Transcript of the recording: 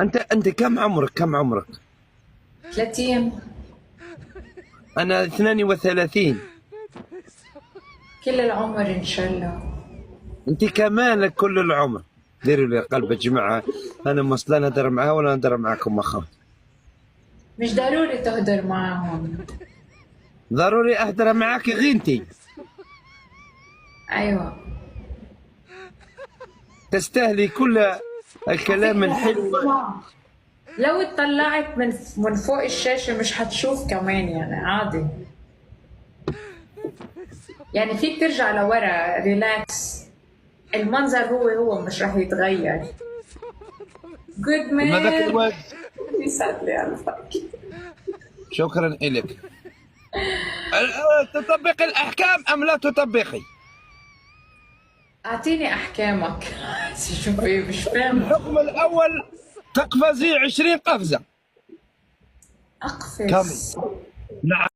انت كم عمرك؟ كم عمرك؟ 30. انا 32. كل العمر ان شاء الله. انت كمان لك كل العمر. ديروا لي قلب يا جماعه، انا مصلا ندر معها ولا ندر معكم اخوات. مش ضروري تهدر معهم. ضروري اهدر معاك غينتي. ايوه. تستاهلي كل الكلام الحلو. لو اطلعت من فوق الشاشة مش هتشوف كمان، يعني عادي. يعني فيك ترجع لورا، ريلاكس. المنظر هو مش راح يتغير. جود ما ذاك مان. الوقت. يسعد لي قلبك. شكرا لك. تطبق الاحكام ام لا تطبقي؟ اعطيني احكامك. شوفي مش فاهمة. الحكم الاول، تقفزي 20 قفزه. كمي. اقفز. نعم.